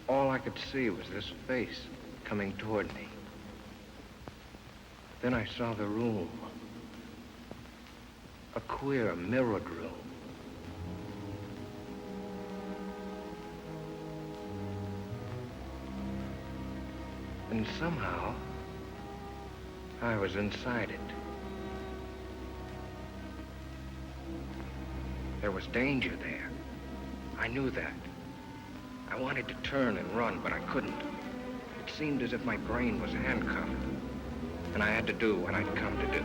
All I could see was this face coming toward me. Then I saw the room. A queer, mirrored room. And somehow, I was inside it. There was danger there. I knew that. I wanted to turn and run, but I couldn't. It seemed as if my brain was handcuffed, and I had to do what I'd come to do.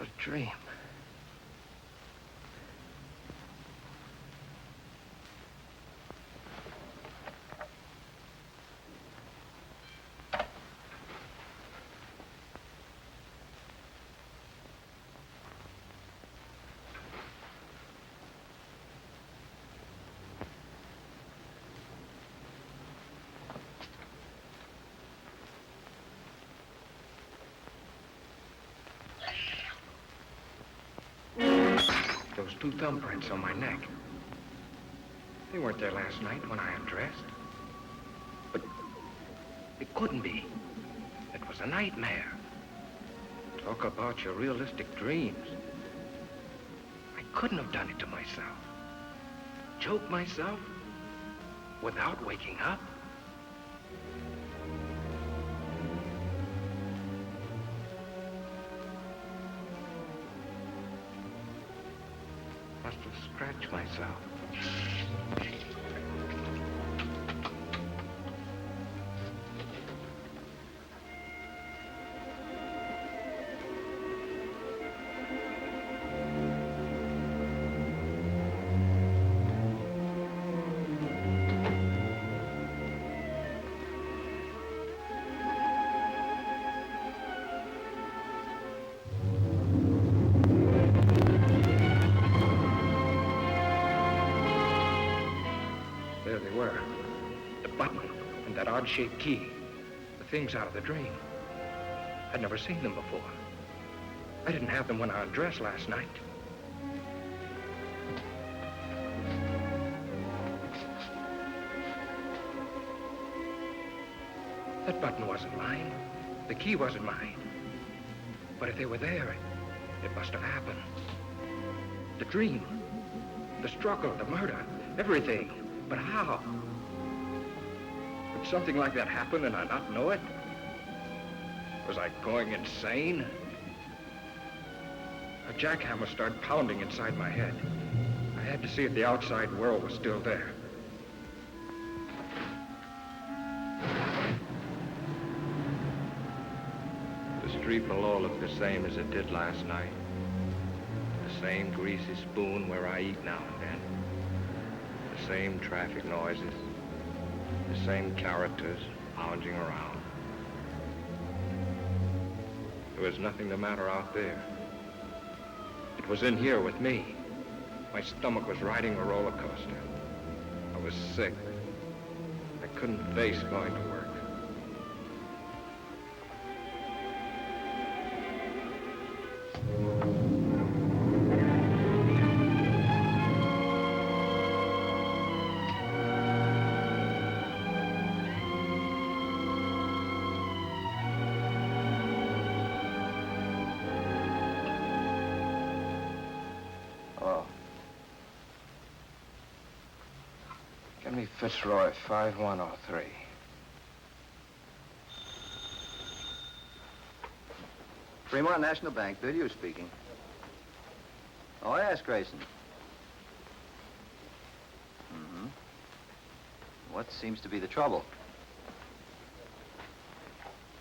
A dream. Those two thumbprints on my neck. They weren't there last night when I undressed. But it couldn't be. It was a nightmare. Talk about your realistic dreams. I couldn't have done it to myself. Choke myself without waking up. Must have scratched myself. There they were. The button and that odd-shaped key. The things out of the dream. I'd never seen them before. I didn't have them when I undressed last night. That button wasn't mine. The key wasn't mine. But if they were there, it must have happened. The dream, the struggle, the murder, everything. But how? Would something like that happen and I not know it? Was I going insane? A jackhammer started pounding inside my head. I had to see if the outside world was still there. The street below looked the same as it did last night. The same greasy spoon where I eat now and then. The same traffic noises. The same characters lounging around. There was nothing the matter out there. It was in here with me. My stomach was riding a roller coaster. I was sick. I couldn't face going to work. Give me Fitzroy 5103. Fremont National Bank, Bill, speaking. Oh, yes, Grayson. Mm-hmm. What seems to be the trouble?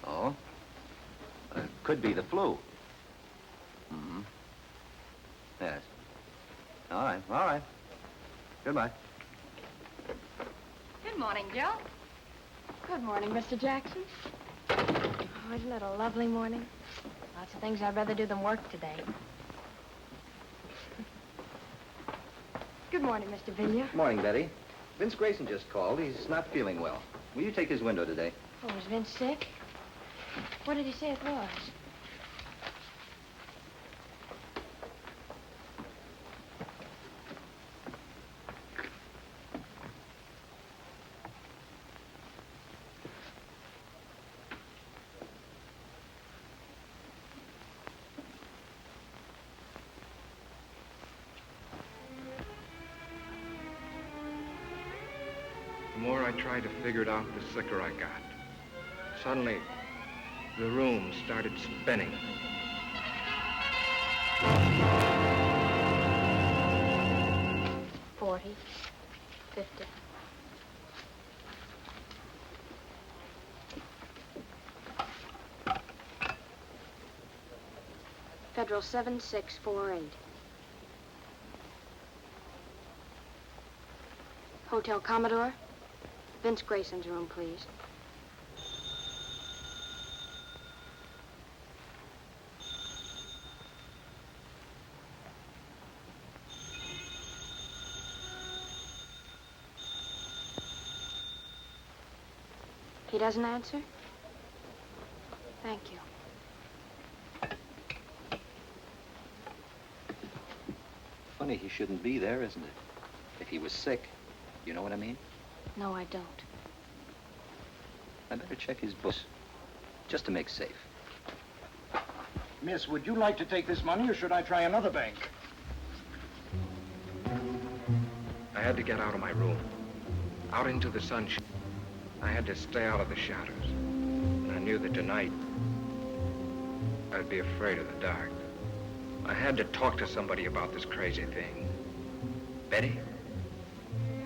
Oh? It could be the flu. Mm-hmm. Yes. All right, all right. Goodbye. Good morning, Joe. Good morning, Mr. Jackson. Oh, isn't it a lovely morning? Lots of things I'd rather do than work today. Good morning, Mr. Vigna. Morning, Betty. Vince Grayson just called. He's not feeling well. Will you take his window today? Oh, is Vince sick? What did he say it was? The more I tried to figure it out, the sicker I got. Suddenly, the room started spinning. $40, $50. Federal 7648. Hotel Commodore. Vince Grayson's room, please. He doesn't answer? Thank you. Funny he shouldn't be there, isn't it? If he was sick, you know what I mean? No, I don't. I better check his books, just to make safe. Miss, would you like to take this money, or should I try another bank? I had to get out of my room, out into the sunshine. I had to stay out of the shadows. And I knew that tonight, I'd be afraid of the dark. I had to talk to somebody about this crazy thing. Betty?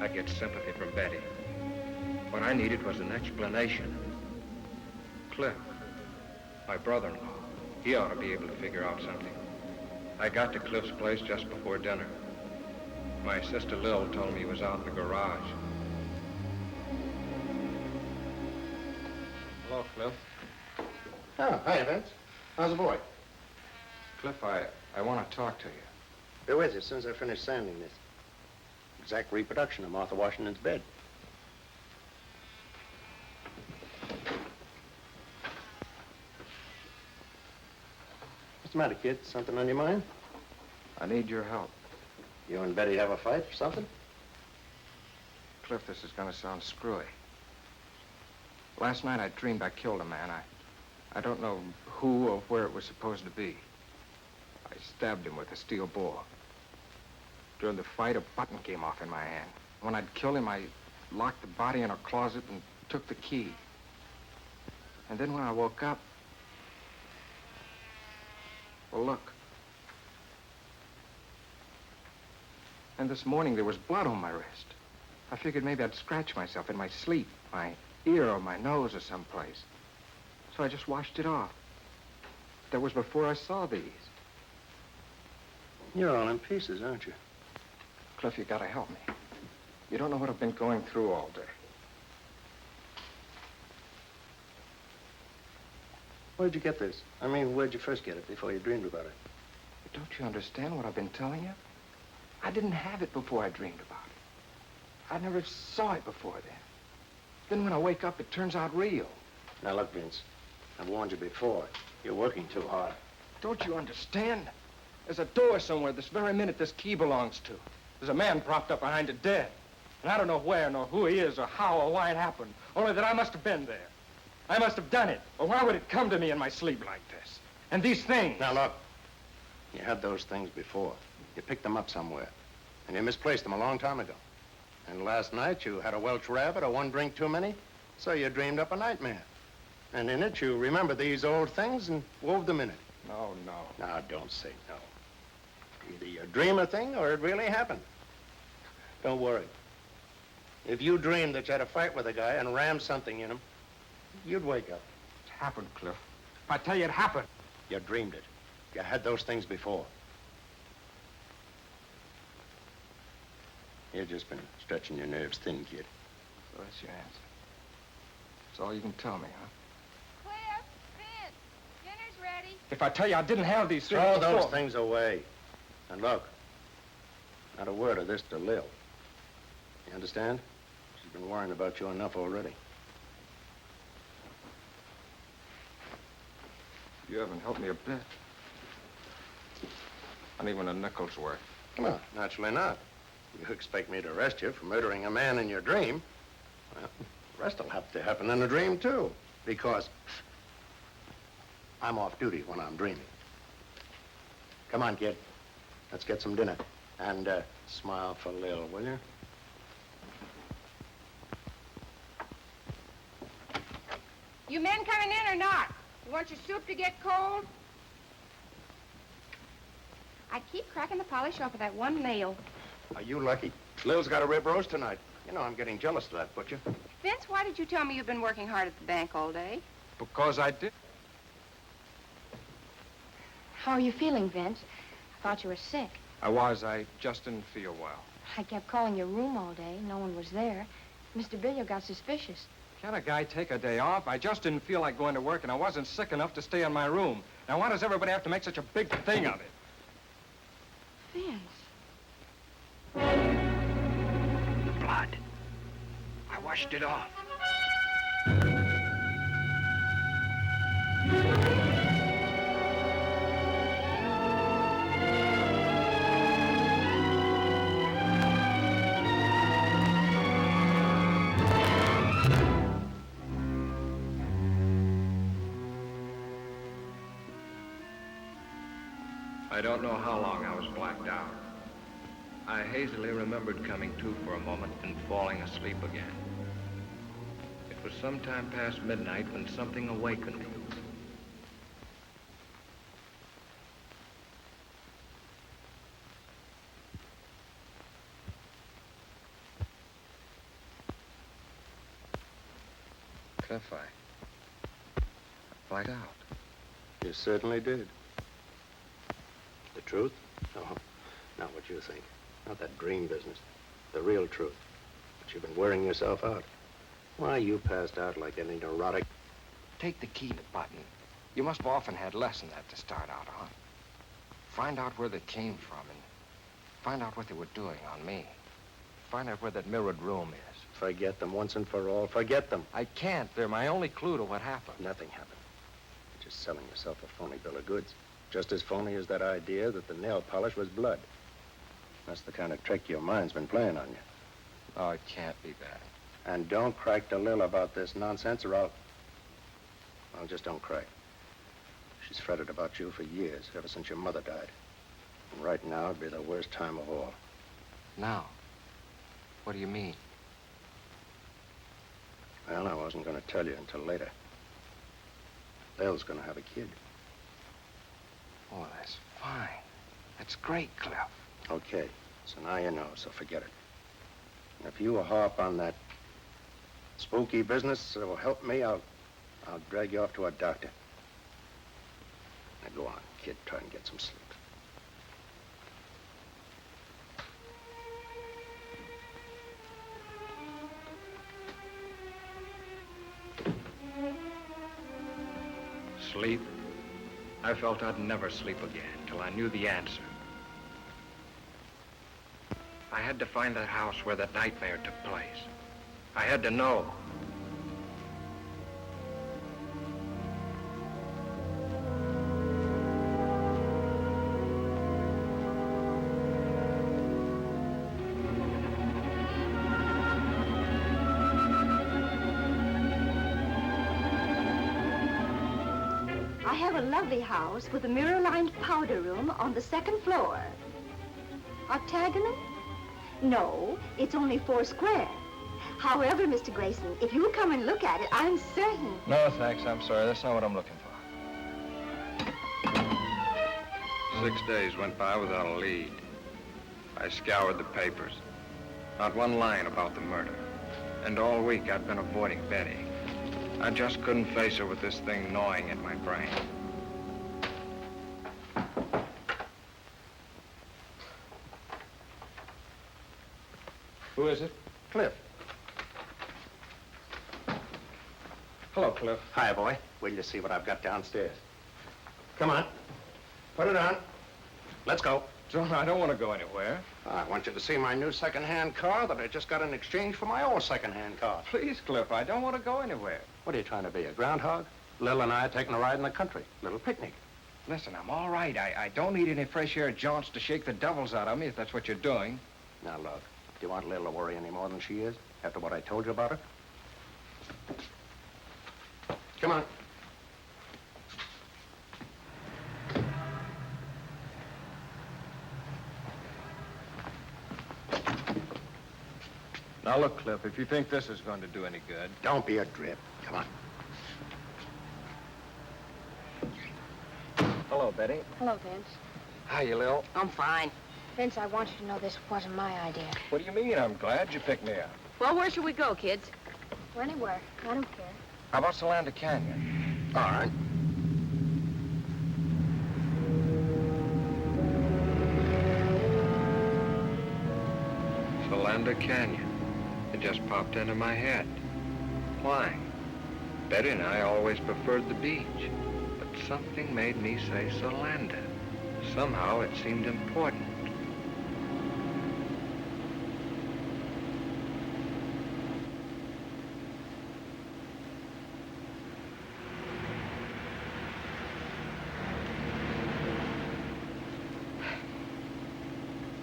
I'd get sympathy from Betty. What I needed was an explanation. Cliff, my brother-in-law, he ought to be able to figure out something. I got to Cliff's place just before dinner. My sister Lil told me he was out in the garage. Hello, Cliff. Oh, hi, Vince. How's the boy? Cliff, I want to talk to you. Be with you as soon as I finish sanding this. Exact reproduction of Martha Washington's bed. What's the matter, kid? Something on your mind? I need your help. You and Betty have a fight or something? Cliff, this is going to sound screwy. Last night I dreamed I killed a man. I don't know who or where it was supposed to be. I stabbed him with a steel bore. During the fight, a button came off in my hand. When I'd killed him, I locked the body in a closet and took the key. And then when I woke up, well, look. And this morning there was blood on my wrist. I figured maybe I'd scratch myself in my sleep, my ear or my nose or someplace. So I just washed it off. That was before I saw these. You're all in pieces, aren't you? Cliff, you gotta help me. You don't know what I've been going through all day. Where'd you get this? I mean, where'd you first get it before you dreamed about it? But don't you understand what I've been telling you? I didn't have it before I dreamed about it. I never saw it before then. Then when I wake up, it turns out real. Now, look, Vince, I've warned you before. You're working too hard. Don't you understand? There's a door somewhere this very minute this key belongs to. There's a man propped up behind it dead. And I don't know where, nor who he is, or how, or why it happened. Only that I must have been there. I must have done it. Or why would it come to me in my sleep like this? And these things. Now, look. You had those things before. You picked them up somewhere. And you misplaced them a long time ago. And last night you had a Welsh rabbit or one drink too many, so you dreamed up a nightmare. And in it you remembered these old things and wove them in it. No, no. Now, don't say no. Either you dream a thing or it really happened. Don't worry. If you dreamed that you had a fight with a guy and rammed something in him, you'd wake up. It happened, Cliff. If I tell you it happened. You dreamed it. You had those things before. You've just been stretching your nerves thin, kid. So that's your answer. That's all you can tell me, huh? Cliff, Vince, dinner's ready. If I tell you I didn't have these things Throw before... those things away. And look, not a word of this to Lil. You understand? She's been worrying about you enough already. You haven't helped me a bit. Not even a nickel's worth. Well, naturally not. You expect me to arrest you for murdering a man in your dream? Well, the rest will have to happen in a dream, too. Because I'm off duty when I'm dreaming. Come on, kid. Let's get some dinner. And smile for Lil, will you? You men coming in or not? You want your soup to get cold? I keep cracking the polish off of that one nail. Are you lucky? Lil's got a rib roast tonight. You know, I'm getting jealous of that butcher. Vince, why did you tell me you've been working hard at the bank all day? Because I did. How are you feeling, Vince? I thought you were sick. I just didn't feel well. I kept calling your room all day. No one was there. Mr. Billiard got suspicious. Can't a guy take a day off? I just didn't feel like going to work, and I wasn't sick enough to stay in my room. Now, why does everybody have to make such a big thing of it? Vince. Blood. I washed it off. I don't know how long I was blacked out. I hazily remembered coming to for a moment and falling asleep again. It was sometime past midnight when something awakened me. Cliff, I blacked out. You certainly did. The truth? No, not what you think. Not that dream business. The real truth. But you've been wearing yourself out. Why, you passed out like any neurotic. Take the key to the button. You must have often had less than that to start out on. Find out where they came from and find out what they were doing on me. Find out where that mirrored room is. Forget them once and for all. Forget them. I can't. They're my only clue to what happened. Nothing happened. You're just selling yourself a phony bill of goods. Just as phony as that idea that the nail polish was blood. That's the kind of trick your mind's been playing on you. Oh, it can't be that. And don't crack to Lil about this nonsense or I'll just don't crack. She's fretted about you for years, ever since your mother died. And right now it'd be the worst time of all. Now? What do you mean? Well, I wasn't going to tell you until later. Belle's going to have a kid. Oh, that's fine. That's great, Cliff. Okay, so now you know, so forget it. And if you harp on that spooky business that will help me, I'll drag you off to a doctor. Now go on, kid, try and get some sleep. Sleep? I felt I'd never sleep again till I knew the answer. I had to find that house where that nightmare took place. I had to know. I have a lovely house with a mirror-lined powder room on the second floor. Octagonal? No, it's only 4 square. However, Mr. Grayson, if you'll come and look at it, I'm certain... No, thanks. I'm sorry. That's not what I'm looking for. 6 days went by without a lead. I scoured the papers. Not one line about the murder. And all week I'd been avoiding Betty. I just couldn't face her with this thing gnawing at my brain. Who is it? Cliff. Hello, Cliff. Hi, boy. Wait till you see what I've got downstairs. Come on. Put it on. Let's go. Doran, I don't want to go anywhere. I want you to see my new second-hand car that I just got in exchange for my old second-hand car. Please, Cliff, I don't want to go anywhere. What are you trying to be, a groundhog? Lil and I are taking a ride in the country. Little picnic. Listen, I'm all right. I don't need any fresh air jaunts to shake the devils out of me, if that's what you're doing. Now, look. Do you want Lil to worry any more than she is, after what I told you about her? Come on. Now, look, Cliff, if you think this is going to do any good... Don't be a drip. Come on. Hello, Betty. Hello, Vince. Hiya, Lil. I'm fine. Vince, I want you to know this wasn't my idea. What do you mean? I'm glad you picked me up. Well, where should we go, kids? Or anywhere. I don't care. How about Solanda Canyon? All right. Solanda Canyon. It just popped into my head. Why? Betty and I always preferred the beach. But something made me say Solanda. Somehow it seemed important.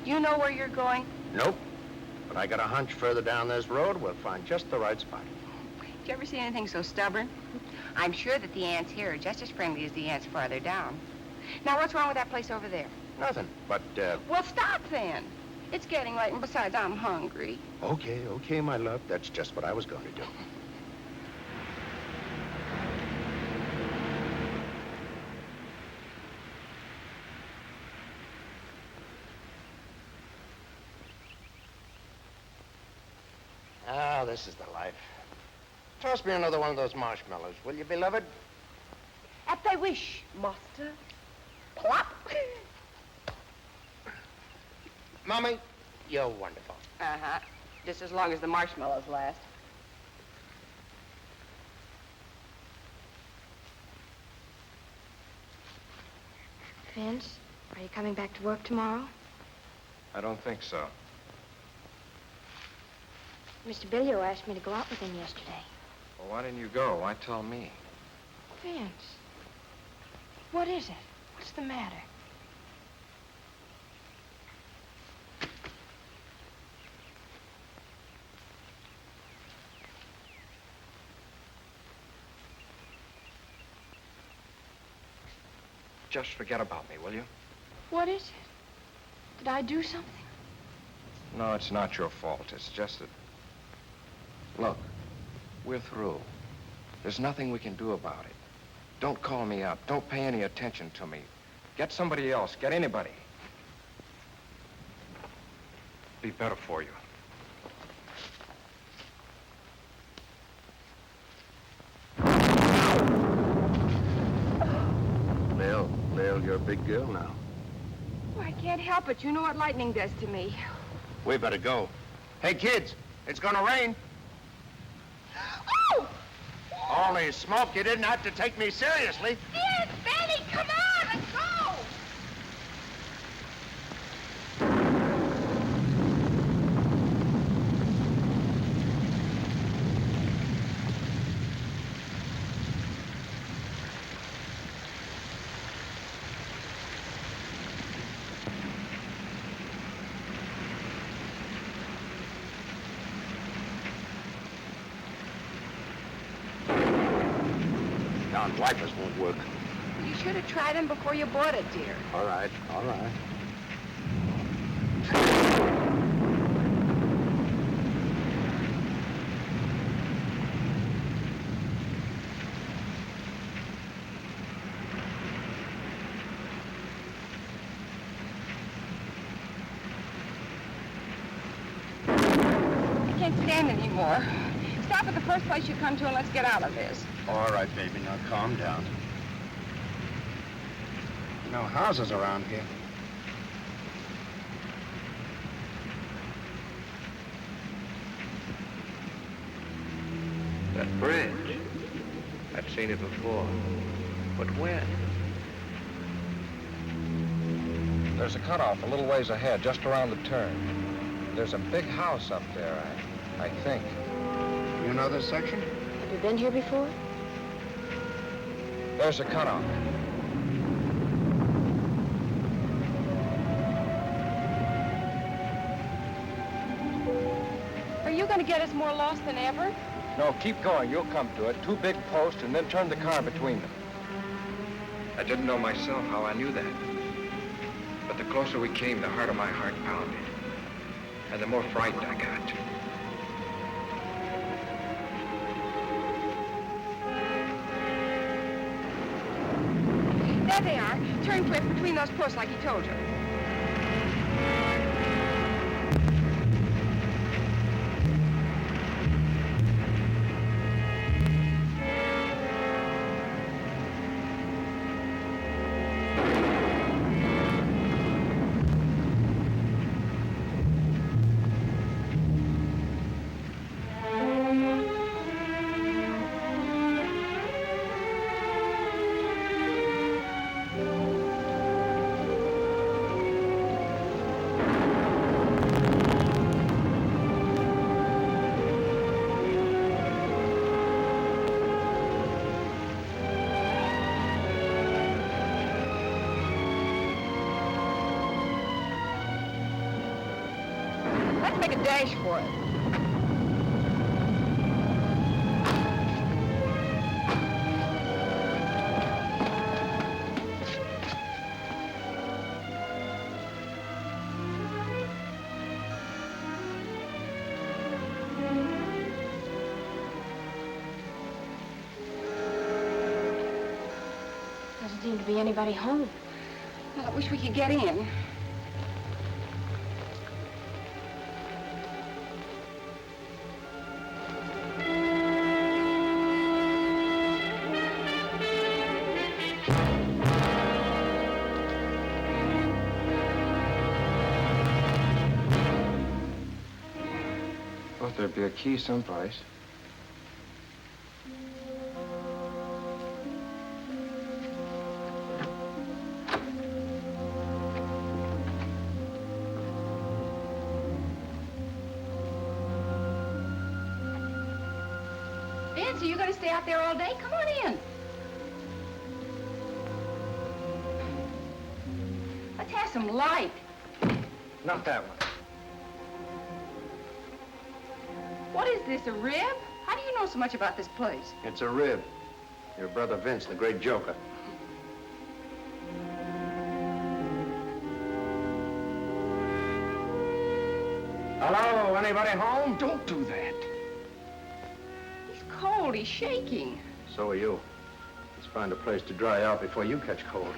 You know where you're going? Nope. But I got a hunch further down this road, we'll find just the right spot. Did you ever see anything so stubborn? I'm sure that the ants here are just as friendly as the ants farther down. Now, what's wrong with that place over there? Nothing. But, Well, stop then. It's getting late, and besides, I'm hungry. okay, my love. That's just what I was going to do. Ah, this is the life. Toss me another one of those marshmallows, will you, beloved? At thy wish, master. Plop. Mommy, you're wonderful. Uh-huh. Just as long as the marshmallows last. Vince, are you coming back to work tomorrow? I don't think so. Mr. Billio asked me to go out with him yesterday. Well, why didn't you go? Why tell me? Vince, what is it? What's the matter? Just forget about me, will you? What is it? Did I do something? No, it's not your fault. It's just that... Look, we're through. There's nothing we can do about it. Don't call me up. Don't pay any attention to me. Get somebody else. Get anybody. Be better for you. Lil, you're a big girl now. Oh, I can't help it. You know what lightning does to me. We better go. Hey, kids, it's gonna rain. Oh! Holy smoke, you didn't have to take me seriously. Yes, Benny, come on, let's go! Darn wipers won't work. You should have tried them before you bought it, dear. All right, all right. I can't stand anymore. Stop at the first place you come to and let's get out of this. All right, baby, now calm down. No houses around here. That bridge. I've seen it before. But when? There's a cutoff a little ways ahead, just around the turn. There's a big house up there, I think. You know this section? Have you been here before? There's a cutoff. Are you going to get us more lost than ever? No, keep going. You'll come to it. 2 big posts, and then turn the car between them. I didn't know myself how I knew that. But the closer we came, the harder my heart pounded. And the more frightened I got. There they are. Turn quick between those posts like he told you. Let's make a dash for it. Doesn't seem to be anybody home. Well, I wish we could get in. Thought there'd be a key someplace. Vince, are you going to stay out there all day? Come on in. Let's have some light. Not that one. What is this, a rib? How do you know so much about this place? It's a rib. Your brother Vince, the great joker. Hello, anybody home? Don't do that. He's cold. He's shaking. So are you. Let's find a place to dry out before you catch cold.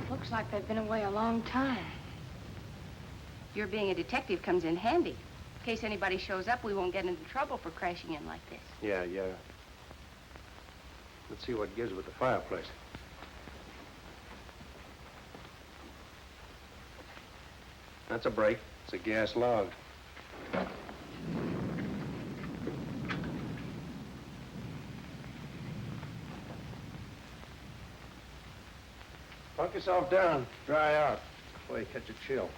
Looks like they've been away a long time. Your being a detective comes in handy. In case anybody shows up, we won't get into trouble for crashing in like this. Yeah. Let's see what gives with the fireplace. That's a break. It's a gas log. Bunk yourself down. Dry out before you catch a chill.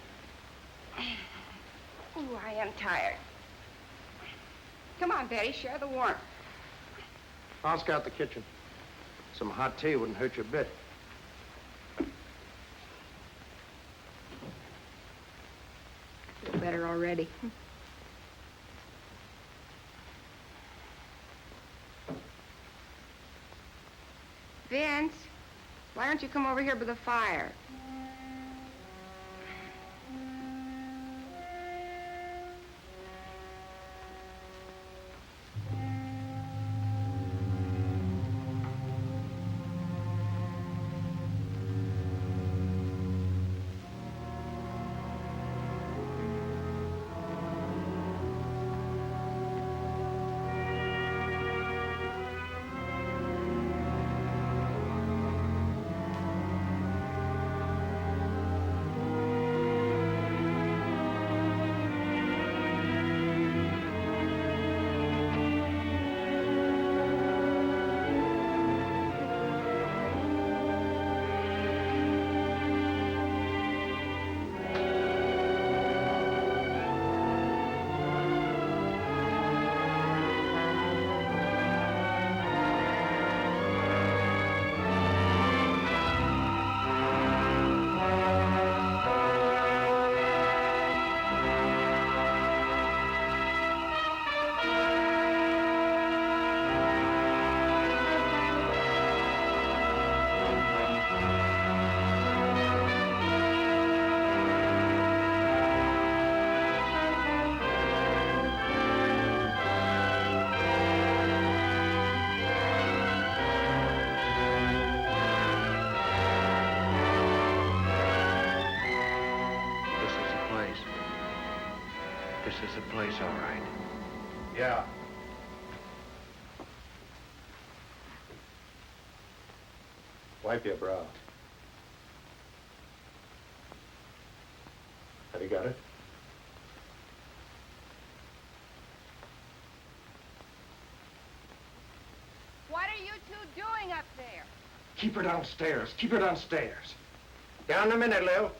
Ooh, I am tired. Come on, Betty, share the warmth. I'll scout the kitchen. Some hot tea wouldn't hurt you a bit. Feel better already. Vince, why don't you come over here by the fire? This is the place, all right. Yeah. Wipe your brow. Have you got it? What are you two doing up there? Keep her downstairs. Keep her downstairs. Down in a minute, Lil.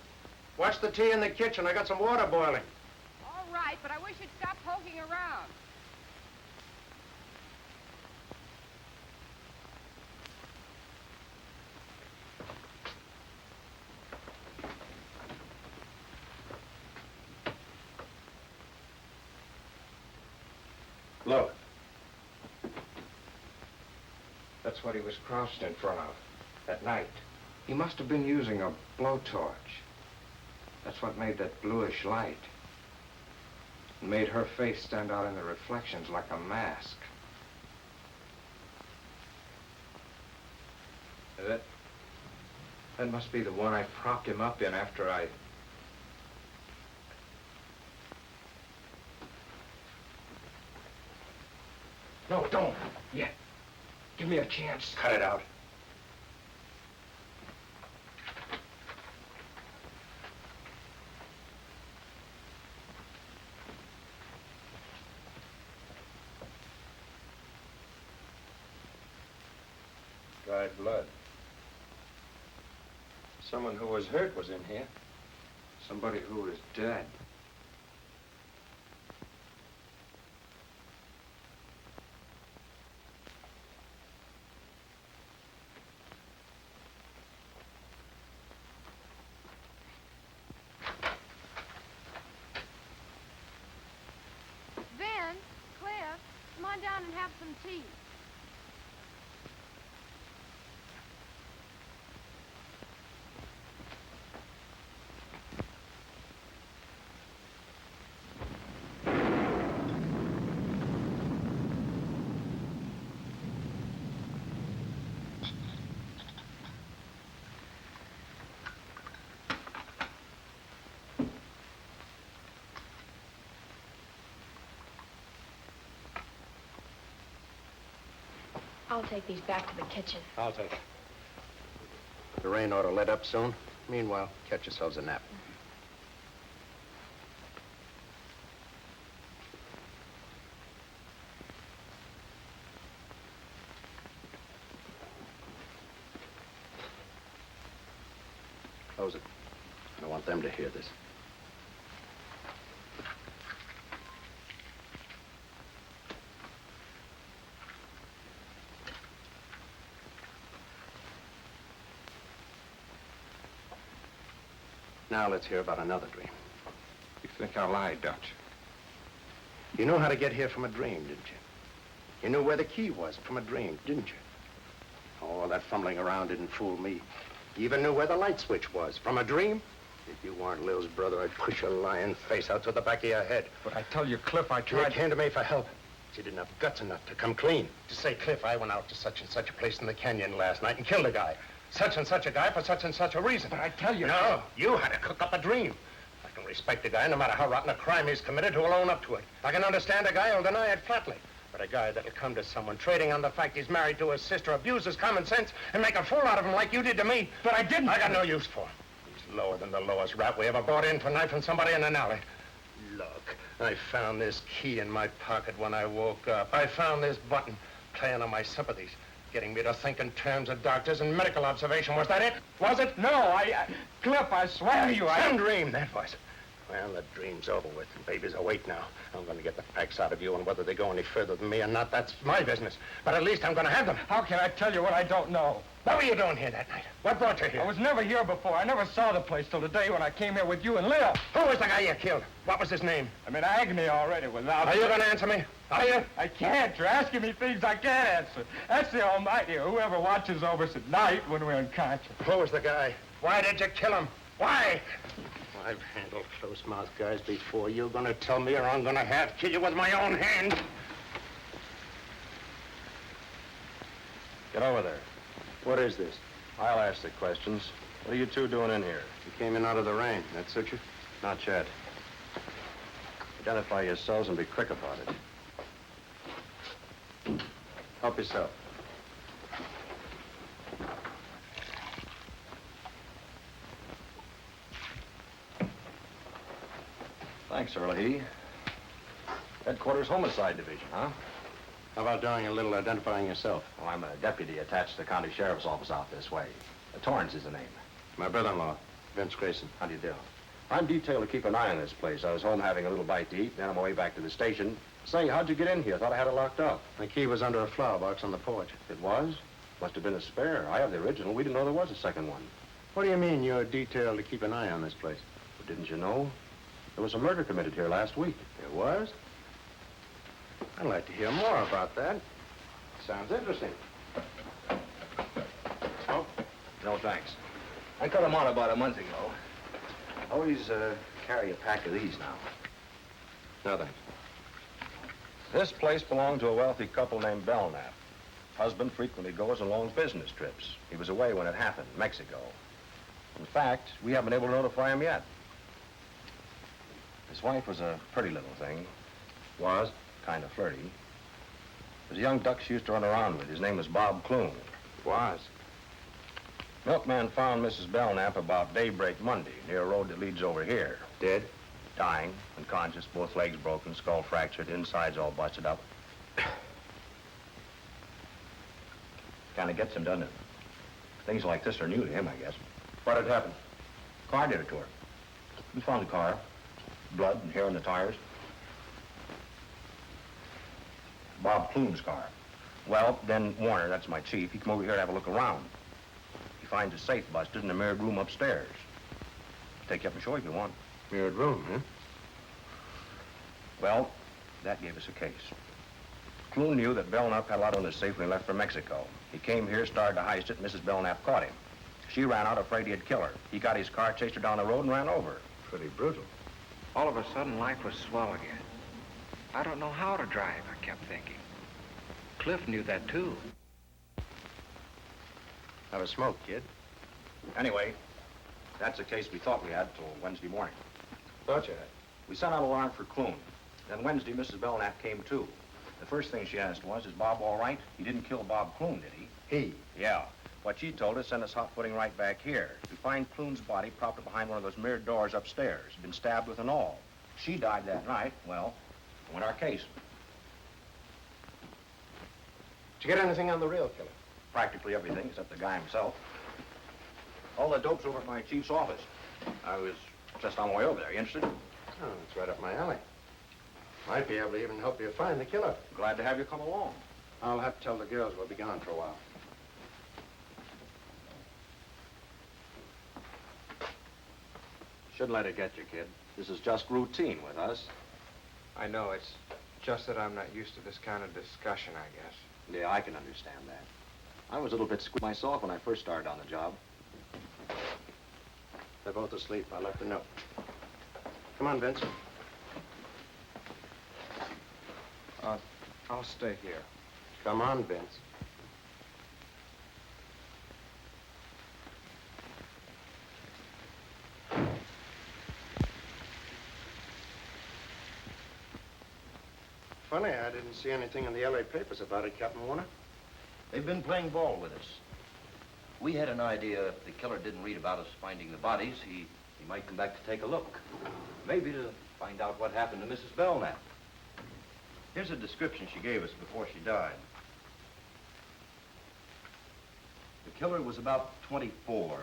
Watch the tea in the kitchen. I got some water boiling. All right, but I wish you'd stop poking around. Look. That's what he was crouched in front of that night. He must have been using a blowtorch. That's what made that bluish light. It made her face stand out in the reflections like a mask. That must be the one I propped him up in after I... No, don't. Yet. Give me a chance. Cut it out. Dried blood. Someone who was hurt was in here. Somebody who was dead. some tea. I'll take these back to the kitchen. I'll take it. The rain ought to let up soon. Meanwhile, catch yourselves a nap. Close it. I don't want them to hear this. Now let's hear about another dream. You think I lied, don't you? You knew how to get here from a dream, didn't you? You knew where the key was from a dream, didn't you? Oh, that fumbling around didn't fool me. You even knew where the light switch was from a dream. If you weren't Lil's brother, I'd push your lying face out to the back of your head. But I tell you, Cliff, I You tried... came to me for help. But you didn't have guts enough to come clean. To say, Cliff, I went out to such and such a place in the canyon last night and killed a guy. Such and such a guy for such and such a reason. But I tell you... No, you had to cook up a dream. I can respect a guy, no matter how rotten a crime he's committed, who'll own up to it. I can understand a guy who'll deny it flatly. But a guy that'll come to someone trading on the fact he's married to his sister, abuse his common sense, and make a fool out of him like you did to me. But I didn't... I got no use for him. He's lower than the lowest rat we ever brought in for knifing somebody in an alley. Look, I found this key in my pocket when I woke up. I found this button playing on my sympathies, getting me to think in terms of doctors and medical observation. Was that it? Was it? No, Cliff, I swear to you, Some dream, that was. Well, the dream's over with. The baby's awake now. I'm going to get the facts out of you, and whether they go any further than me or not, that's my business. But at least I'm going to have them. How can I tell you what I don't know? What were you doing here that night? What brought you here? I was never here before. I never saw the place till today when I came here with you and Lil. Who was the guy you killed? What was his name? I'm in agony already without... Are you going to answer me? Are you? I can't. You're asking me things I can't answer. That's the Almighty, or whoever watches over us at night when we're unconscious. Who was the guy? Why did you kill him? Why? I've handled close-mouthed guys before. You're going to tell me, or I'm going to have kill you with my own hand. Get over there. What is this? I'll ask the questions. What are you two doing in here? You came in out of the rain. That suit you? Not yet. Identify yourselves and be quick about it. Help yourself. Thanks, Early. Headquarters Homicide Division, huh? How about doing a little identifying yourself? Well, I'm a deputy attached to the county sheriff's office out this way. Torrance is the name. My brother-in-law, Vince Grayson. How do you do? I'm detailed to keep an eye on this place. I was home having a little bite to eat, then on my way back to the station. Say, how'd you get in here? Thought I had it locked up. The key was under a flower box on the porch. It was? Must have been a spare. I have the original. We didn't know there was a second one. What do you mean you're detailed to keep an eye on this place? But didn't you know? There was a murder committed here last week. There was? I'd like to hear more about that. Sounds interesting. Oh? No, thanks. I cut them on about a month ago. Always carry a pack of these now. No, thanks. This place belonged to a wealthy couple named Belknap. Husband frequently goes on long business trips. He was away when it happened, Mexico. In fact, we haven't been able to notify him yet. His wife was a pretty little thing. Was kind of flirty. Was a young duck she used to run around with. His name was Bob Clune. Was? Milkman found Mrs. Belknap about daybreak Monday, near a road that leads over here. Dead? Dying, unconscious, both legs broken, skull fractured, insides all busted up. Kind of gets him, doesn't it? Things like this are new to him, I guess. What had happened? Car did it to her. We found the car. Blood and hair on the tires. Bob Clune's car. Well, then Warner, that's my chief, he come over here to have a look around. He finds a safe busted in a mirrored room upstairs. Take you up and show you if you want. Mirrored room, huh? Well, that gave us a case. Clune knew that Belknap had a lot on his safe when he left for Mexico. He came here, started to heist it, and Mrs. Belknap caught him. She ran out afraid he'd kill her. He got his car, chased her down the road, and ran over her. Pretty brutal. All of a sudden, life was swell again. I don't know how to drive, I kept thinking. Cliff knew that, too. Have a smoke, kid. Anyway, that's the case we thought we had till Wednesday morning. Thought you had. We sent out a warrant for Clune. Then Wednesday, Mrs. Belknap came, too. The first thing she asked was, is Bob all right? He didn't kill Bob Clune, did he? He? Yeah. What she told us sent us hot-footing right back here. We find Clune's body propped up behind one of those mirrored doors upstairs. Been stabbed with an awl. She died that night. Well, win our case. Did you get anything on the real killer? Practically everything, except the guy himself. All the dope's over at my chief's office. I was just on my way over there. You interested? Oh, it's right up my alley. Might be able to even help you find the killer. Glad to have you come along. I'll have to tell the girls we'll be gone for a while. Shouldn't let it get you, kid. This is just routine with us. I know, it's just that I'm not used to this kind of discussion, I guess. Yeah, I can understand that. I was a little bit squeamish myself when I first started on the job. They're both asleep. I left a note. Come on, Vince. I'll stay here. Come on, Vince. Funny, I didn't see anything in the LA papers about it, Captain Warner. They've been playing ball with us. We had an idea if the killer didn't read about us finding the bodies, he might come back to take a look. Maybe to find out what happened to Mrs. Belknap. Here's a description she gave us before she died. The killer was about 24,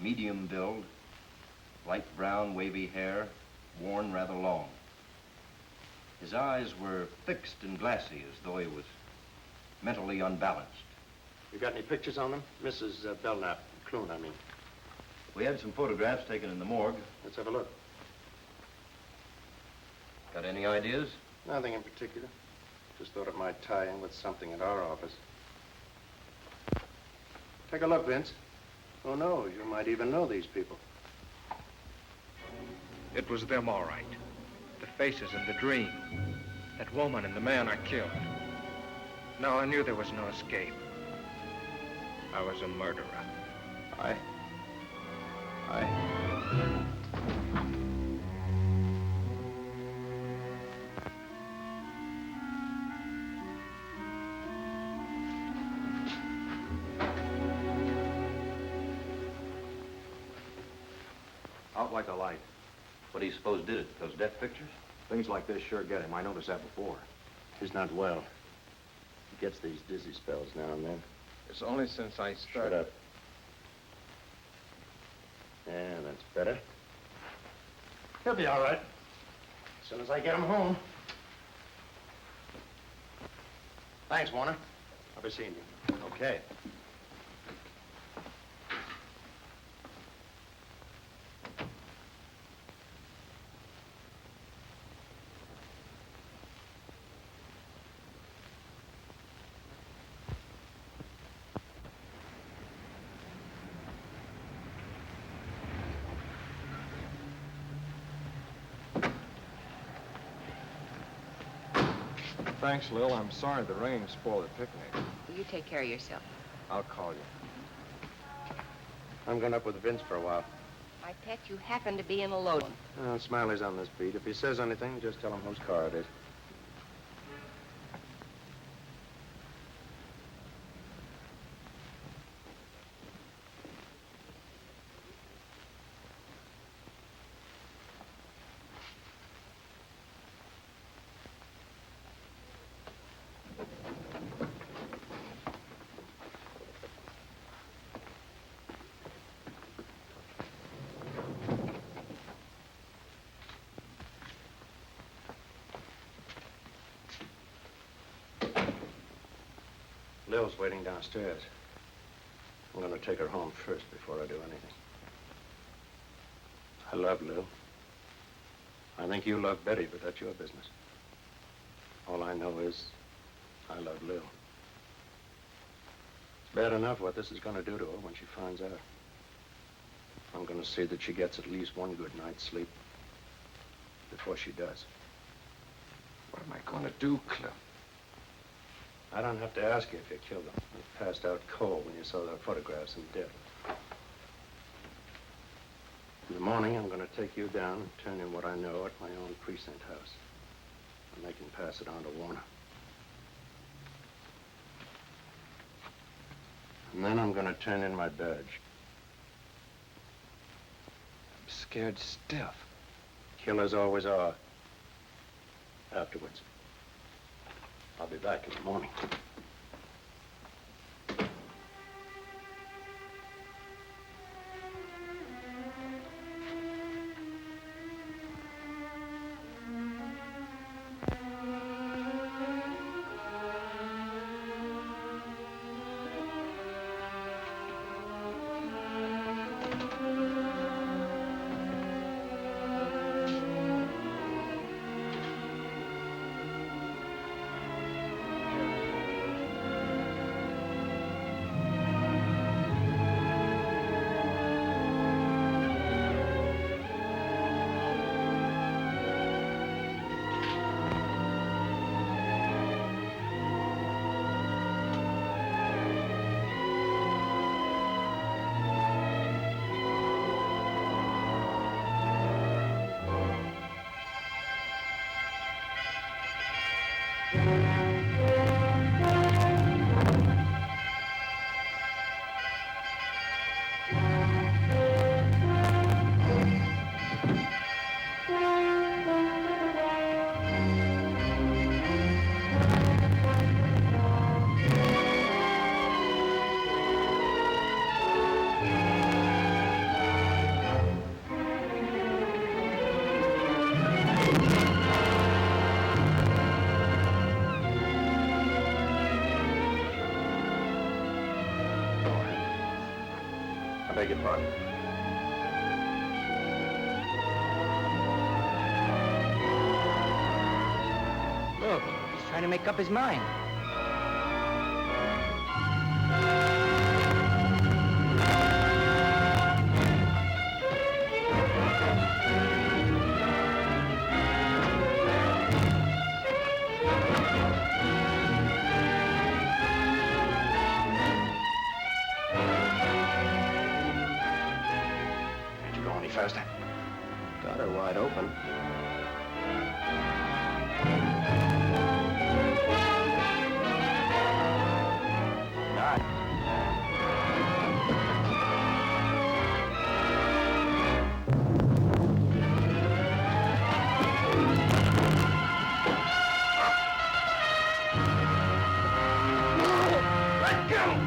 medium build, light brown, wavy hair, worn rather long. His eyes were fixed and glassy, as though he was mentally unbalanced. You got any pictures on them? Mrs. Belknap, Clune, I mean. We had some photographs taken in the morgue. Let's have a look. Got any ideas? Nothing in particular. Just thought it might tie in with something at our office. Take a look, Vince. Who knows? You might even know these people. It was them, all right. The faces in the dream. That woman and the man I killed. No, I knew there was no escape. I was a murderer. I... Out like a light. What do you suppose did it? Those death pictures? Things like this sure get him. I noticed that before. He's not well. He gets these dizzy spells now and then. It's only since I started... Shut up. Yeah, that's better. He'll be all right. As soon as I get him home. Thanks, Warner. I'll be seeing you. Okay. Thanks, Lil. I'm sorry the rain spoiled the picnic. You take care of yourself. I'll call you. I'm going up with Vince for a while. My pet, you happen to be in a load. Smiley's on this beat. If he says anything, just tell him whose car it is. Lil's waiting downstairs. I'm going to take her home first before I do anything. I love Lil. I think you love Betty, but that's your business. All I know is I love Lil. It's bad enough what this is going to do to her when she finds out. I'm going to see that she gets at least one good night's sleep before she does. What am I going to do, Cliff? I don't have to ask you if you killed them. You passed out cold when you saw their photographs in death. In the morning, I'm going to take you down and turn in what I know at my own precinct house. And they can pass it on to Warner. And then I'm going to turn in my badge. I'm scared stiff. Killers always are. Afterwards. I'll be back in the morning. I beg your pardon. Look, he's trying to make up his mind. Faster. Got her wide open. Let go!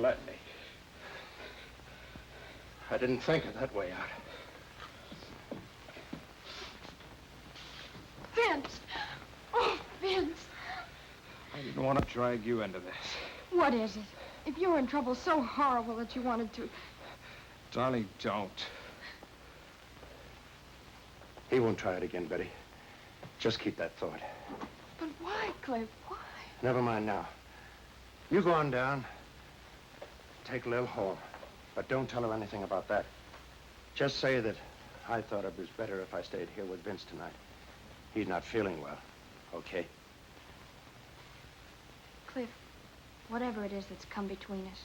Let me. I didn't think of that way out. Vince! Oh, Vince! I didn't want to drag you into this. What is it? If you were in trouble so horrible that you wanted to... Darling, don't. He won't try it again, Betty. Just keep that thought. But why, Cliff? Why? Never mind now. You go on down. Take Lil home. But don't tell her anything about that. Just say that I thought it was better if I stayed here with Vince tonight. He's not feeling well, okay? Cliff, whatever it is that's come between us,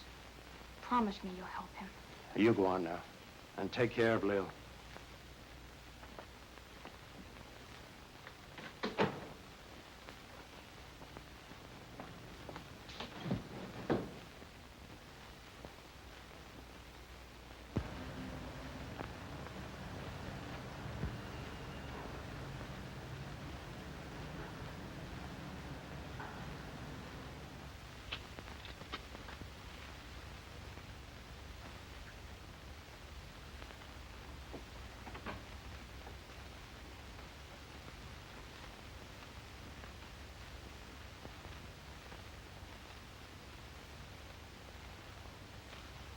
promise me you'll help him. You go on now, and take care of Lil.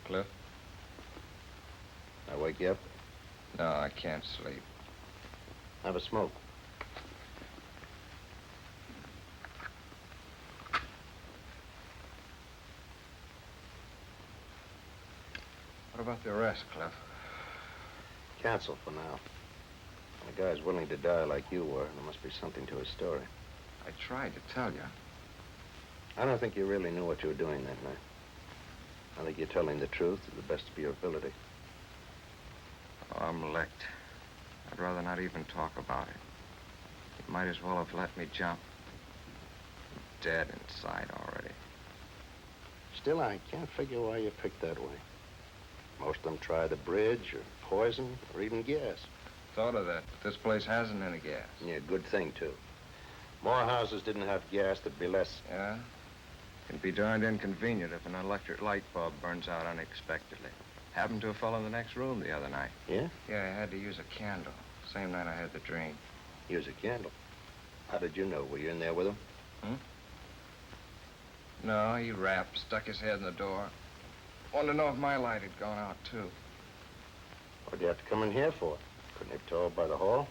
Cliff? I wake you up? No, I can't sleep. Have a smoke. What about the arrest, Cliff? Cancel for now. The guy's willing to die like you were. There must be something to his story. I tried to tell you. I don't think you really knew what you were doing that night. I think you're telling the truth to the best of your ability. Oh, I'm licked. I'd rather not even talk about it. You might as well have let me jump. I'm dead inside already. Still, I can't figure why you picked that way. Most of them try the bridge or poison or even gas. Thought of that, but this place hasn't any gas. Yeah, good thing, too. More houses didn't have gas, there'd be less. Yeah? Can be darned inconvenient if an electric light bulb burns out unexpectedly. Happened to a fellow in the next room the other night. Yeah? Yeah, I had to use a candle. Same night I had the dream. Use a candle. How did you know? Were you in there with him? No, he rapped, stuck his head in the door. Wanted to know if my light had gone out, too. What'd you have to come in here for? Couldn't have told by the hall?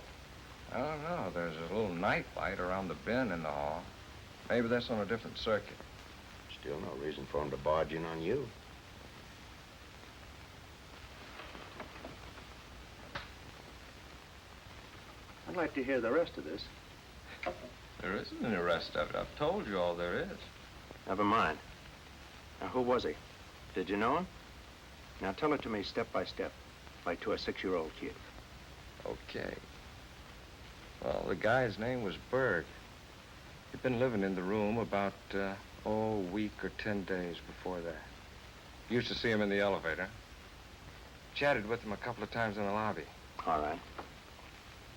I don't know. There's a little night light around the bin in the hall. Maybe that's on a different circuit. Still no reason for him to barge in on you. I'd like to hear the rest of this. There isn't any rest of it. I've told you all there is. Never mind. Now, who was he? Did you know him? Now, tell it to me step by step, like to a 6-year-old kid. Okay. Well, the guy's name was Berg. He'd been living in the room about, a week or 10 days before that. Used to see him in the elevator. Chatted with him a couple of times in the lobby. All right.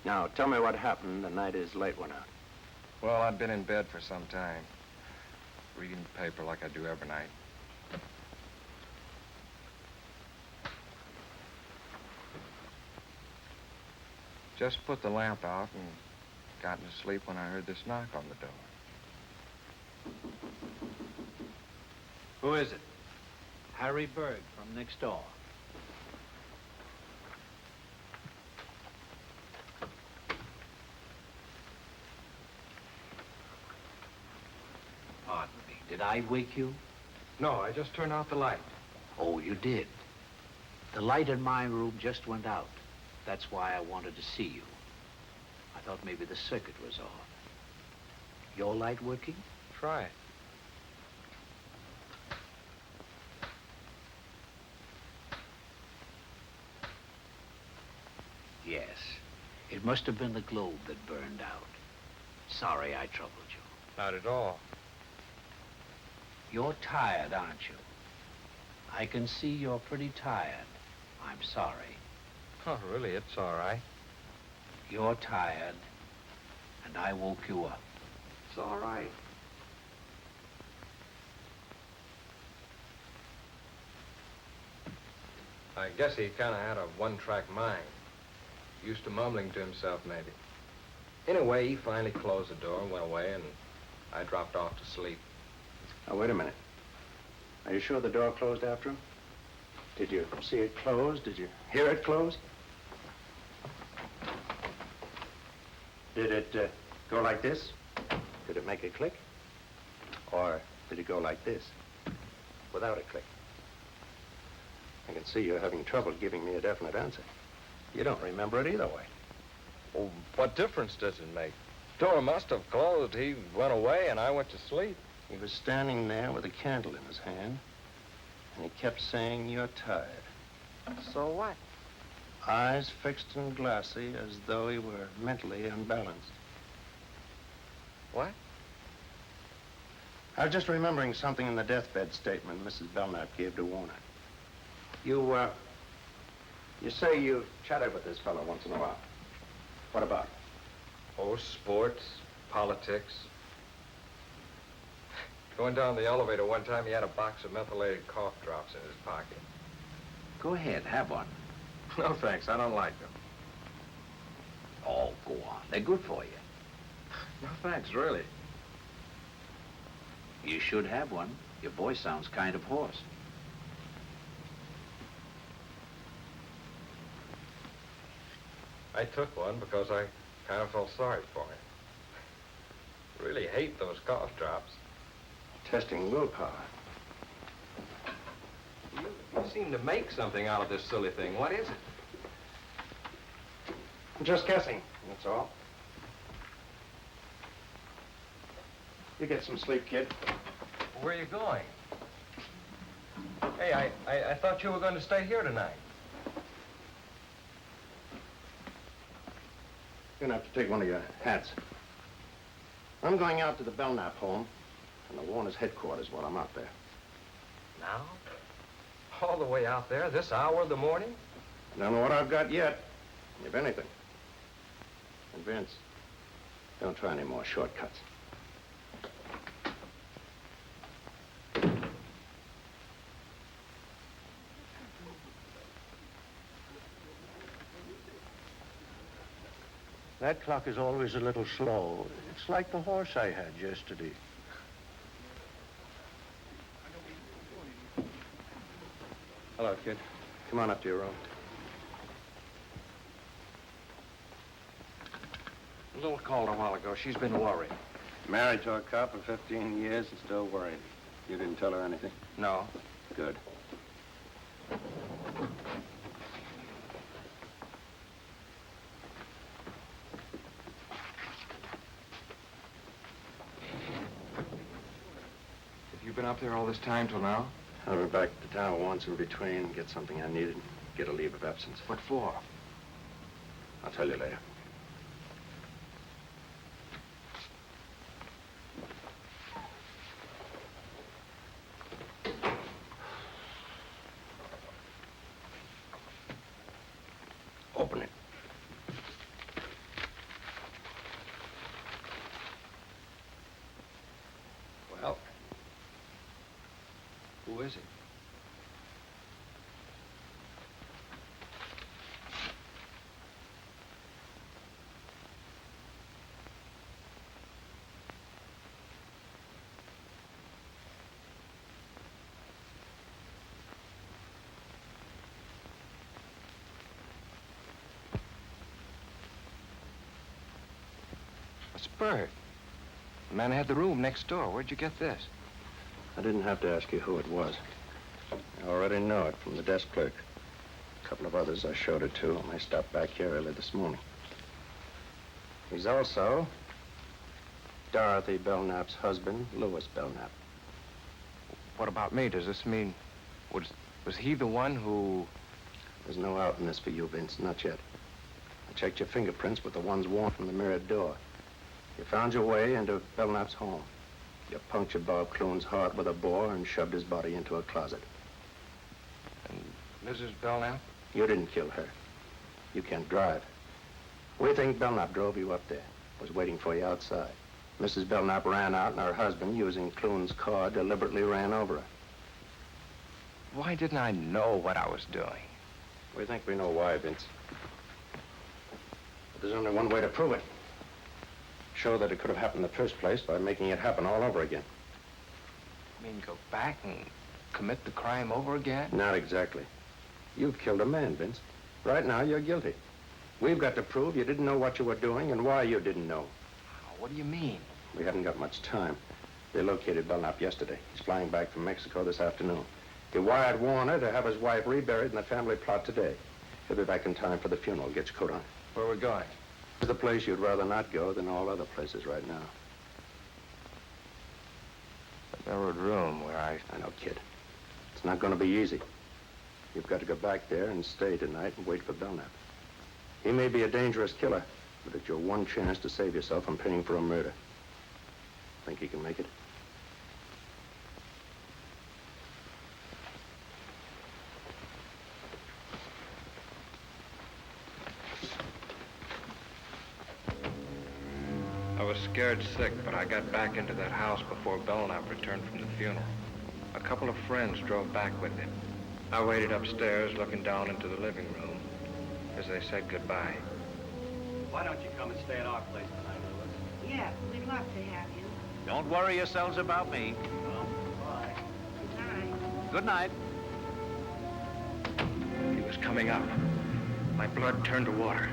Now, tell me what happened the night his light went out. Well, I'd been in bed for some time, reading the paper like I do every night. Just put the lamp out and got to sleep when I heard this knock on the door. Who is it? Harry Berg from next door. Pardon me, did I wake you? No, I just turned out the light. Oh, you did. The light in my room just went out. That's why I wanted to see you. I thought maybe the circuit was off. Your light working? Try it. Yes. It must have been the globe that burned out. Sorry I troubled you. Not at all. You're tired, aren't you? I can see you're pretty tired. I'm sorry. Oh, really, it's all right. You're tired, and I woke you up. It's all right. I guess he kind of had a one-track mind. Used to mumbling to himself, maybe. Anyway, he finally closed the door and went away, and I dropped off to sleep. Now, wait a minute. Are you sure the door closed after him? Did you see it close? Did you hear it close? Did it go like this? Did it make a click? Or did it go like this, without a click? I can see you're having trouble giving me a definite answer. You don't remember it either way. Well, what difference does it make? Door must have closed. He went away, and I went to sleep. He was standing there with a candle in his hand, and he kept saying, "You're tired." So what? Eyes fixed and glassy, as though he were mentally unbalanced. What? I was just remembering something in the deathbed statement Mrs. Belknap gave to Warner. You say you've chatted with this fellow once in a while. What about it? Oh, sports, politics. Going down the elevator one time, he had a box of methylated cough drops in his pocket. Go ahead, have one. No, thanks. I don't like them. Oh, go on. They're good for you. No, thanks, really. You should have one. Your voice sounds kind of hoarse. I took one because I kind of felt sorry for him. Really hate those cough drops. Testing willpower. You seem to make something out of this silly thing. What is it? I'm just guessing, that's all. You get some sleep, kid. Where are you going? Hey, I thought you were going to stay here tonight. You're gonna have to take one of your hats. I'm going out to the Belknap home and the Warner's headquarters while I'm out there. Now? All the way out there, this hour of the morning? Don't know what I've got yet, if anything. And Vince, don't try any more shortcuts. That clock is always a little slow. It's like the horse I had yesterday. Hello, kid. Come on up to your room. A little called a while ago. She's been worried. Married to a cop for 15 years and still worried. You didn't tell her anything? No. Good. Have you been up there all this time till now? I went back to town once in between, get something I needed, get a leave of absence. What for? I'll tell you later. Open it. Well, who is it? It's Bert. The man who had the room next door. Where'd you get this? I didn't have to ask you who it was. I already know it from the desk clerk. A couple of others I showed it to when I stopped back here early this morning. He's also Dorothy Belknap's husband, Louis Belknap. What about me? Does this mean... Was he the one who... There's no out in this for you, Vince, not yet. I checked your fingerprints with the ones worn from the mirrored door. You found your way into Belknap's home. You punctured Bob Clune's heart with a bore and shoved his body into a closet. And Mrs. Belknap? You didn't kill her. You can't drive. We think Belknap drove you up there, was waiting for you outside. Mrs. Belknap ran out and her husband, using Clune's car, deliberately ran over her. Why didn't I know what I was doing? We think we know why, Vince. But there's only one way to prove it. Show that it could have happened in the first place by making it happen all over again. You mean go back and commit the crime over again? Not exactly. You've killed a man, Vince. Right now, you're guilty. We've got to prove you didn't know what you were doing and why you didn't know. What do you mean? We haven't got much time. They located Belknap yesterday. He's flying back from Mexico this afternoon. He wired Warner to have his wife reburied in the family plot today. He'll be back in time for the funeral. Get your coat on. Where are we going? It's the place you'd rather not go than all other places right now. The mirrored room where I know, kid. It's not going to be easy. You've got to go back there and stay tonight and wait for Belknap. He may be a dangerous killer, but it's your one chance to save yourself from paying for a murder. Think he can make it? I was scared sick, but I got back into that house before Belknap returned from the funeral. A couple of friends drove back with him. I waited upstairs, looking down into the living room as they said goodbye. Why don't you come and stay at our place tonight, Louis? Yeah, we'd love to have you. Don't worry yourselves about me. Well, bye. Good night. Good night. He was coming up. My blood turned to water.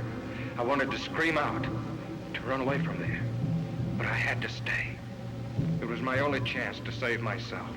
I wanted to scream out, to run away from there. But I had to stay. It was my only chance to save myself.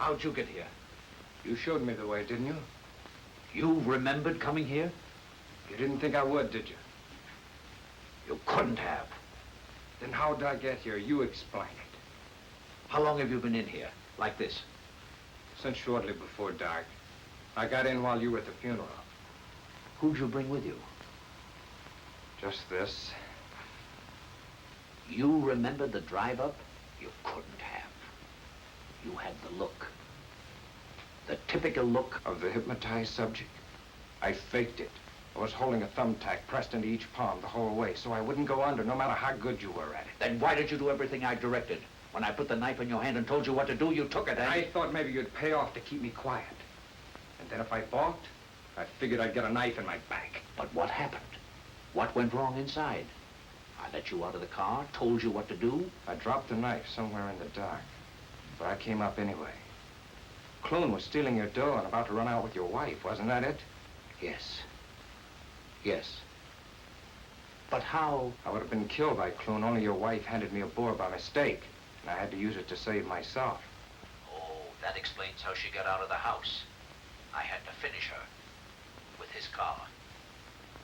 How'd you get here? You showed me the way, didn't you? You remembered coming here? You didn't think I would, did you? You couldn't have. Then how'd I get here? You explain it. How long have you been in here, like this? Since shortly before dark. I got in while you were at the funeral. Who'd you bring with you? Just this. You remember the drive up? You couldn't have. You had the look. The typical look. Of the hypnotized subject? I faked it. I was holding a thumbtack pressed into each palm the whole way, so I wouldn't go under, no matter how good you were at it. Then why did you do everything I directed? When I put the knife in your hand and told you what to do, you took it, and... I thought maybe you'd pay off to keep me quiet. And then if I balked, I figured I'd get a knife in my back. But what happened? What went wrong inside? I let you out of the car, told you what to do. I dropped the knife somewhere in the dark, but I came up anyway. Clune was stealing your dough and about to run out with your wife, wasn't that it? Yes. Yes. But how? I would have been killed by Clune, only your wife handed me a boar by mistake, and I had to use it to save myself. Oh, that explains how she got out of the house. I had to finish her with his car.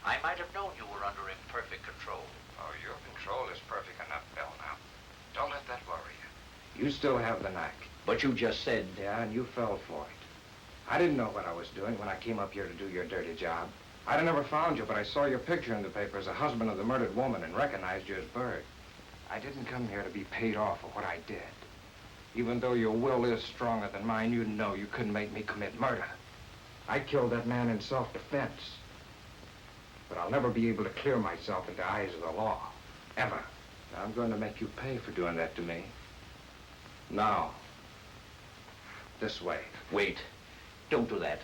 I might have known you were under imperfect control. Oh, your control is perfect enough, Bill, now. Don't let that worry you. You still have the knack. But you just said... Yeah, and you fell for it. I didn't know what I was doing when I came up here to do your dirty job. I'd have never found you, but I saw your picture in the paper as a husband of the murdered woman and recognized you as Bird. I didn't come here to be paid off for what I did. Even though your will is stronger than mine, you know you couldn't make me commit murder. I killed that man in self-defense. But I'll never be able to clear myself in the eyes of the law. Ever. Now, I'm going to make you pay for doing that to me. Now. This way. Wait. Don't do that.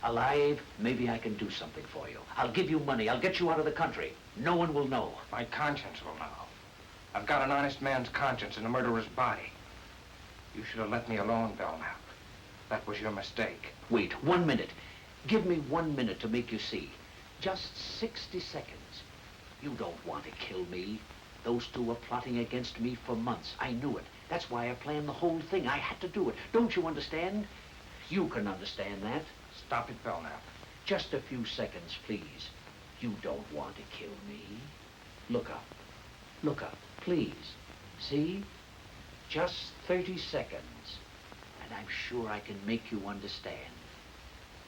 Alive, maybe I can do something for you. I'll give you money. I'll get you out of the country. No one will know. My conscience will know. I've got an honest man's conscience in a murderer's body. You should have let me alone, Belknap. That was your mistake. Wait, 1 minute. Give me 1 minute to make you see. Just 60 seconds. You don't want to kill me. Those two were plotting against me for months. I knew it. That's why I planned the whole thing. I had to do it. Don't you understand? You can understand that. Stop it, Belknap. Just a few seconds, please. You don't want to kill me. Look up. Look up, please. See? Just 30 seconds. And I'm sure I can make you understand.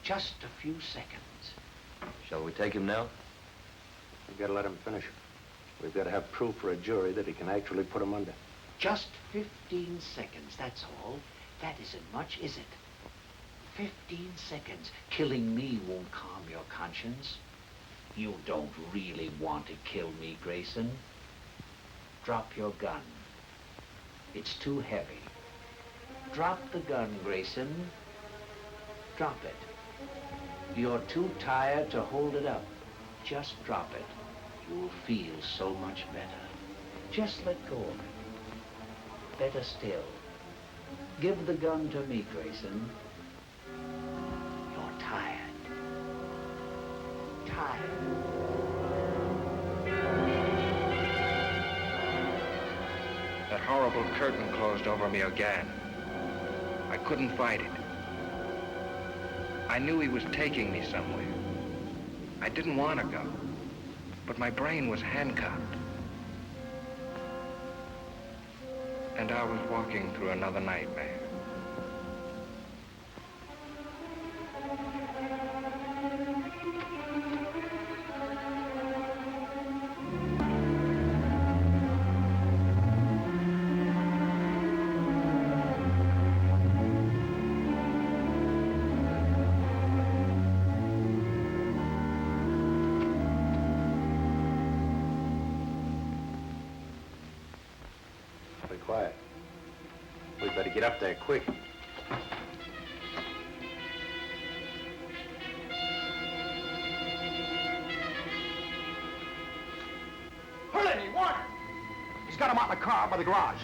Just a few seconds. Shall we take him now? We've got to let him finish it. We've got to have proof for a jury that he can actually put him under. Just 15 seconds, that's all. That isn't much, is it? 15 seconds. Killing me won't calm your conscience. You don't really want to kill me, Grayson. Drop your gun. It's too heavy. Drop the gun, Grayson. Drop it. You're too tired to hold it up. Just drop it. You'll feel so much better. Just let go of it. Better still. Give the gun to me, Grayson. You're tired. Tired. That horrible curtain closed over me again. I couldn't fight it. I knew he was taking me somewhere. I didn't want to go, but my brain was handcuffed. And I was walking through another nightmare. Quiet. We'd better get up there quick. Hurley, Warner! He's got him out in the car by the garage.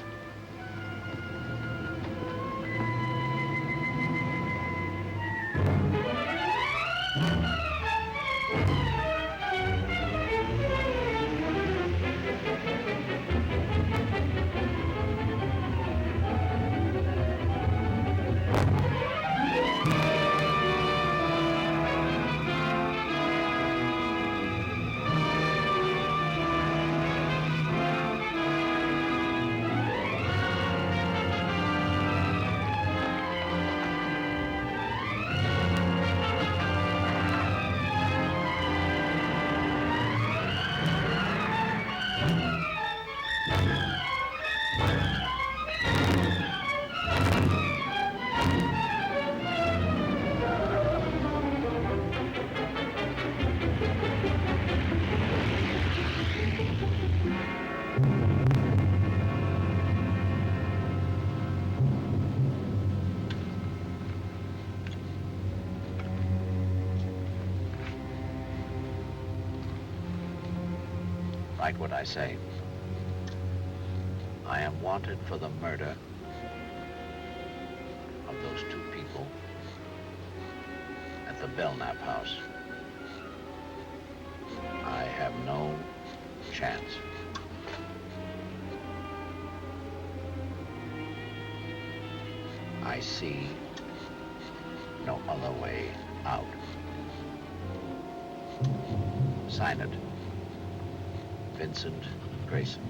Write what I say. I am wanted for the murder of those two people at the Belknap house. I have no chance. I see no other way out. Sign it. Vincent Grayson.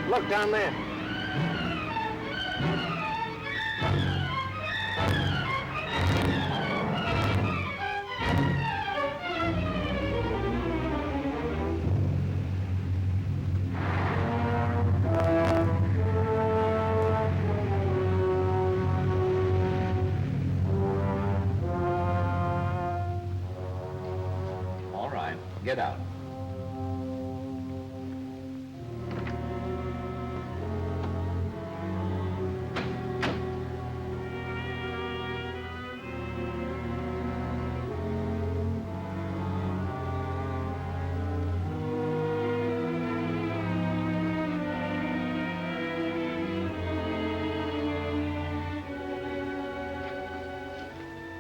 Look down there. All right, get out.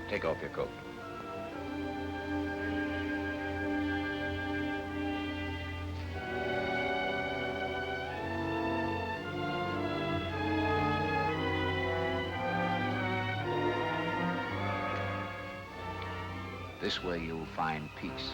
Take off your coat. This way you'll find peace.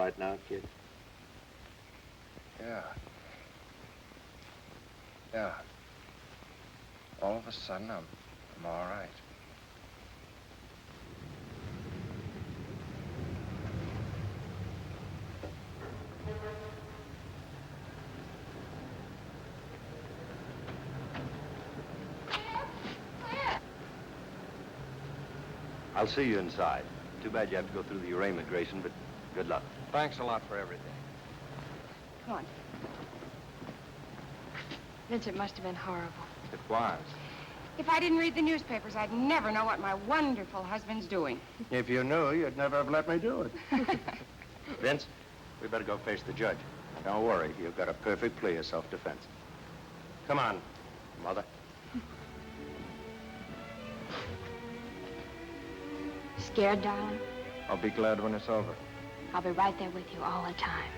right now, kid? Yeah. Yeah. All of a sudden, I'm all right. I'll see you inside. Too bad you have to go through your immigration, but good luck. Thanks a lot for everything. Come on. Vincent must have been horrible. It was. If I didn't read the newspapers, I'd never know what my wonderful husband's doing. If you knew, you'd never have let me do it. Vince, we better go face the judge. Don't worry, you've got a perfect plea of self-defense. Come on, Mother. Scared, darling? I'll be glad when it's over. I'll be right there with you all the time.